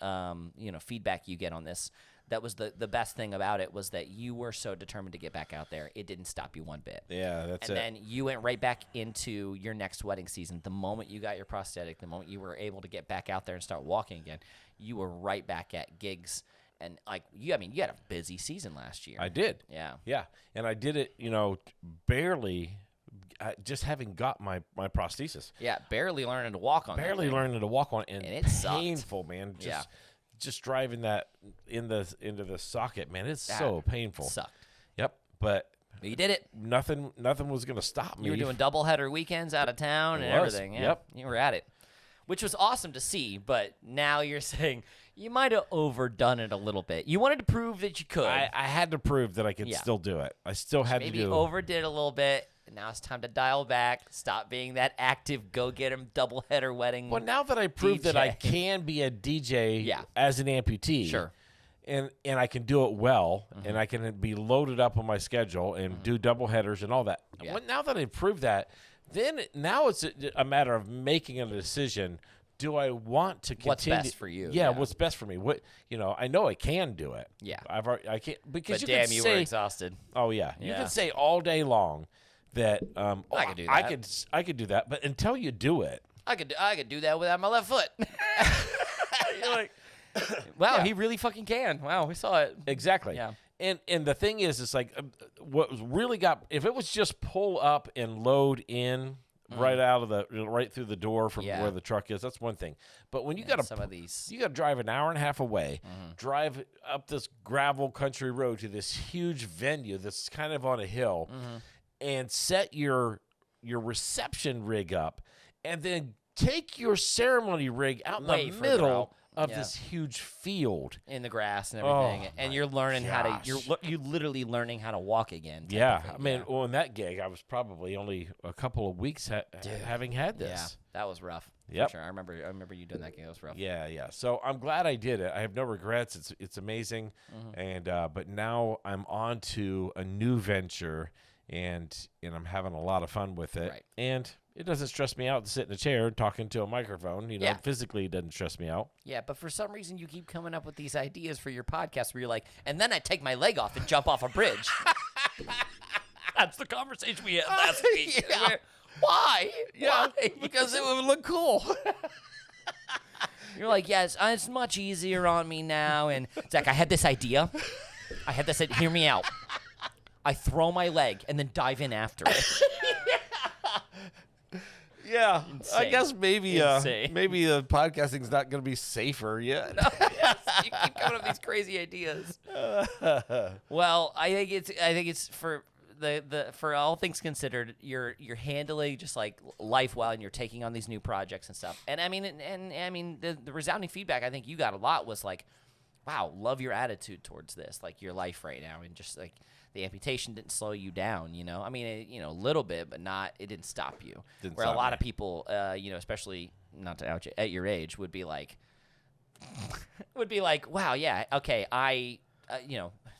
feedback you get on this. That was the best thing about it was that you were so determined to get back out there. It didn't stop you one bit. Yeah, that's it. And then you went right back into your next wedding season. The moment you got your prosthetic, the moment you were able to get back out there and start walking again, you were right back at gigs. And you had a busy season last year. I did. Yeah. Yeah. And I did it, barely just having got my prosthesis. Yeah, barely learning to walk on Barely learning to walk on it. And it sucked. painful, man. Just driving that into the socket, man. It's so painful. Sucked. Yep. But you did it. Nothing was going to stop me. You were doing doubleheader weekends out of town and everything. Yeah. Yep. You were at it, which was awesome to see. But now you're saying you might have overdone it a little bit. You wanted to prove that you could. I had to prove that I could still do it. I still had to do. Maybe overdid a little bit. Now it's time to dial back. Stop being that active, go-get-'em doubleheader wedding. Well, now that I proved that I can be a DJ as an amputee, sure, and I can do it well, and I can be loaded up on my schedule and do doubleheaders and all that. Yeah. Well, now that I proved that, now it's a matter of making a decision do I want to continue? What's best for you? Yeah, what's best for me? What I know I can do it. Yeah, I can't because but you damn, can you say, were exhausted. Oh yeah, you can say all day long that I could do that. I could do that, but until you do it, I could do that without my left foot. you're like, wow, he really fucking can. Wow, we saw it. exactly. Yeah. And the thing is, it's like what was really if it was just pull up and load in. Right through the door from where the truck is. That's one thing. But when you got to drive an hour and a half away, drive up this gravel country road to this huge venue that's kind of on a hill, and set your reception rig up, and then take your ceremony rig out in the middle of this huge field in the grass and everything, and you're learning how to you're literally learning how to walk again. Yeah, I mean, well, in that gig, I was probably only a couple of weeks having had this. Yeah, that was rough. Yep. For sure. I remember you doing that gig. It was rough. Yeah. So I'm glad I did it. I have no regrets. It's amazing, and but now I'm on to a new venture, and I'm having a lot of fun with it, and it doesn't stress me out to sit in a chair talking to a microphone. Physically it doesn't stress me out. Yeah, but for some reason you keep coming up with these ideas for your podcast where you're like, and then I take my leg off and jump off a bridge. That's the conversation we had last week. Yeah. Why? Yeah, Why? because it would look cool. You're like, yes, it's much easier on me now. And Zach, I had this idea. Hear me out. I throw my leg and then dive in after it. Yeah, Insane. I guess maybe podcasting's not going to be safer yet. No, yes, you keep coming up with these crazy ideas. Well, I think it's for for all things considered, you're handling just like life well, and you're taking on these new projects and stuff. And I mean, the resounding feedback I think you got a lot was like, wow, love your attitude towards this, like your life right now, and just like the amputation didn't slow you down, I mean, a little bit, but it didn't stop you. Where a lot of people, especially not to out you, at your age, would be like, wow, yeah, okay,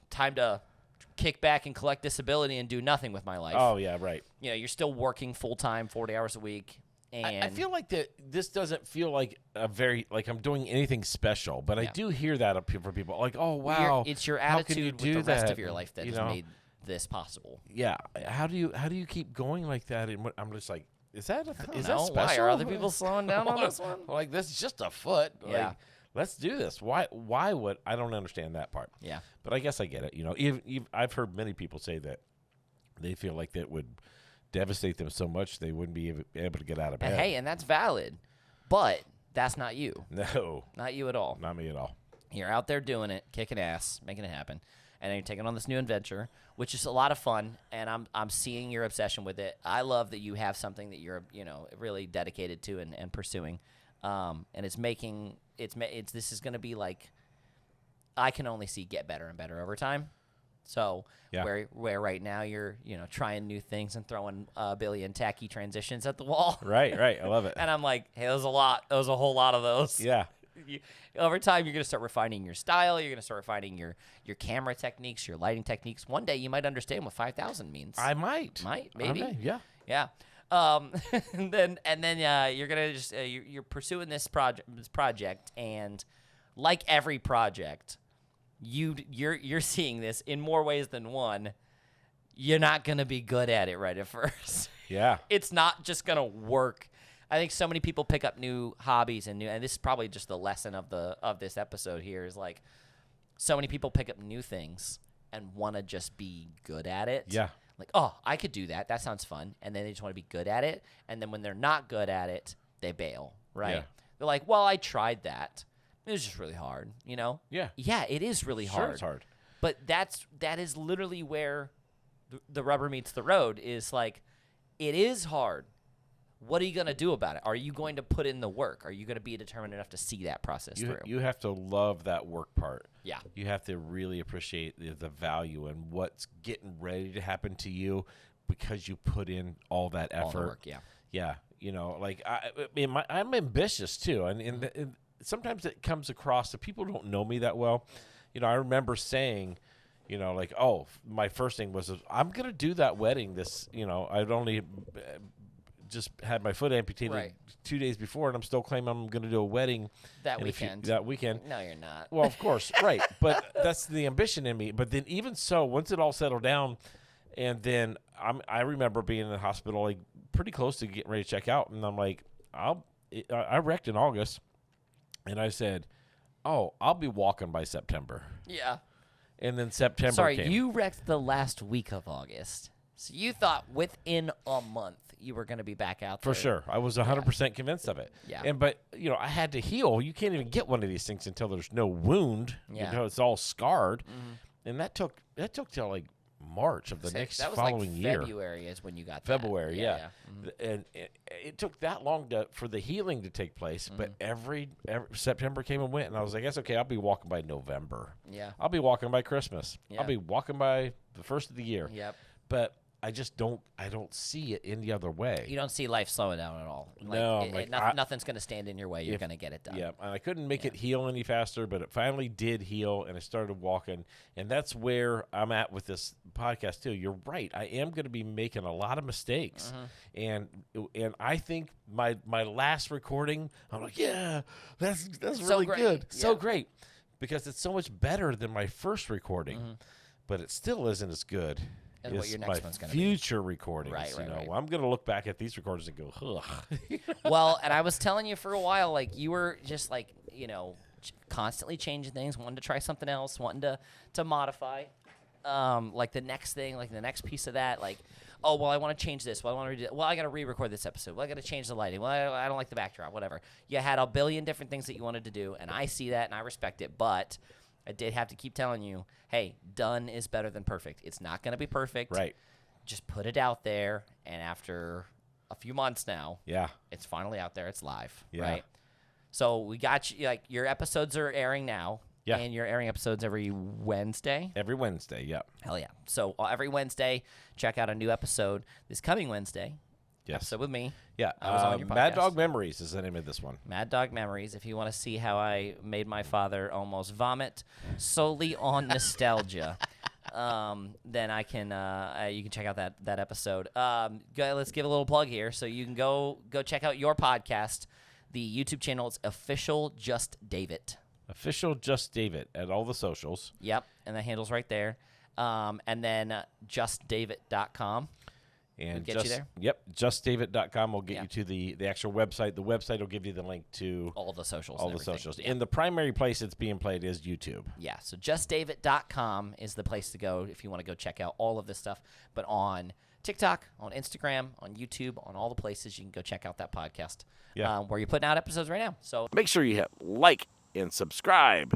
time to kick back and collect disability and do nothing with my life. Oh yeah, right. You're still working full time, 40 hours a week. And I feel like this doesn't feel like I'm doing anything special, but I do hear that from people like, oh wow, it's your attitude with the rest of your life that has made this possible. Yeah, how do you keep going like that? And I'm just like, is that special? Why are other people slowing down on this one? Like, this is just a foot. Yeah. Like, let's do this. Why would I don't understand that part? Yeah, but I guess I get it. Even I've heard many people say that they feel like that would devastate them so much they wouldn't be able to get out of bed. And hey, and that's valid, but that's not you. No, not you at all. Not me at all. You're out there doing it, kicking ass, making it happen, and then you're taking on this new adventure, which is a lot of fun. And I'm seeing your obsession with it. I love that you have something that you're really dedicated to and pursuing, and this is going to be like, I can only see get better and better over time. So where right now you're trying new things and throwing a billion tacky transitions at the wall. Right. I love it. And I'm like, hey, there's a whole lot of those. Yeah. Over time, you're going to start refining your style. You're going to start refining your camera techniques, your lighting techniques. One day you might understand what 5,000 means. I might. Maybe. Yeah. And then you're gonna just you're pursuing this project, and like every project, you're seeing this in more ways than one. You're not gonna be good at it right at first. Yeah, it's not just gonna work. I think so many people pick up new hobbies and this is probably just the lesson of this episode here is like, so many people pick up new things and want to just be good at it. Yeah. Like, oh, I could do that. That sounds fun. And then they just want to be good at it. And then when they're not good at it, they bail, right? Yeah. They're like, well, I tried that. It was just really hard, Yeah. Yeah, it is really hard. Sure, it's hard. But that is literally where the rubber meets the road is like, it is hard. What are you going to do about it? Are you going to put in the work? Are you going to be determined enough to see that process through? You have to love that work part. Yeah. You have to really appreciate the value and what's getting ready to happen to you because you put in all that effort. All the work, yeah. Yeah. Like, I'm ambitious too. And sometimes it comes across that people don't know me that well. I remember saying, like, oh, my first thing was, I'm going to do that wedding. I'd only just had my foot amputated 2 days before, and I'm still claiming I'm going to do a wedding that weekend. No, you're not. Well, of course, right. But that's the ambition in me. But then even so, once it all settled down, and then I remember being in the hospital like pretty close to getting ready to check out, and I'm like, I wrecked in August, and I said, oh, I'll be walking by September. Yeah. And then September Sorry, came. you wrecked the last week of August. So you thought within a month you were going to be back out there. For sure. I was 100% convinced of it. Yeah. But, I had to heal. You can't even get one of these things until there's no wound. Yeah. Until it's all scarred. Mm-hmm. And that took till like March of the next following year. February is when you got February, yeah. Mm-hmm. And it took that long for the healing to take place. Mm-hmm. But every September came and went, and I was like, "Yes, okay, I'll be walking by November. Yeah, I'll be walking by Christmas. Yeah. I'll be walking by the first of the year. Yep. But I just don't see it any other way. You don't see life slowing down at all. Nothing's going to stand in your way. You're going to get it done. Yeah, and I couldn't make it heal any faster, but it finally did heal, and I started walking. And that's where I'm at with this podcast, too. You're right. I am going to be making a lot of mistakes. Mm-hmm. And I think my last recording, I'm like, yeah, that's really good. Yeah. So great. Because it's so much better than my first recording. Mm-hmm. But it still isn't as good. And what your next one's going to be. Future recordings. Right. I'm going to look back at these recordings and go, ugh. Well, and I was telling you for a while, like, you were just like, constantly changing things, wanting to try something else, wanting to modify, like the next thing, like the next piece of that, like, oh, well, I want to change this. Well, I want to redo it. Well, I got to re-record this episode. Well, I got to change the lighting. Well, I don't like the backdrop, whatever. You had a billion different things that you wanted to do, and I see that, and I respect it, but I did have to keep telling you, hey, done is better than perfect. It's not going to be perfect. Right. Just put it out there, and after a few months now, it's finally out there. It's live, right? So we got you, like, your episodes are airing now, and you're airing episodes every Wednesday? Every Wednesday, Hell yeah. So every Wednesday, check out a new episode. This coming Wednesday, yes. Episode with me. Yeah. I was on your podcast. Mad Dog Memories is the name of this one. Mad Dog Memories. If you want to see how I made my father almost vomit solely on nostalgia, then I can you can check out that episode. Let's give a little plug here. So you can go check out your podcast. The YouTube channel is Official Just Davit. Official Just Davit at all the socials. Yep, and the handle's right there. And then justdavit.com. And get you there? Yep, justdavit.com will get you to the actual website. The website will give you the link to all the socials. All the socials. And the primary place it's being played is YouTube. Yeah, so justdavit.com is the place to go if you want to go check out all of this stuff. But on TikTok, on Instagram, on YouTube, on all the places you can go check out that podcast where you're putting out episodes right now. So make sure you hit like and subscribe.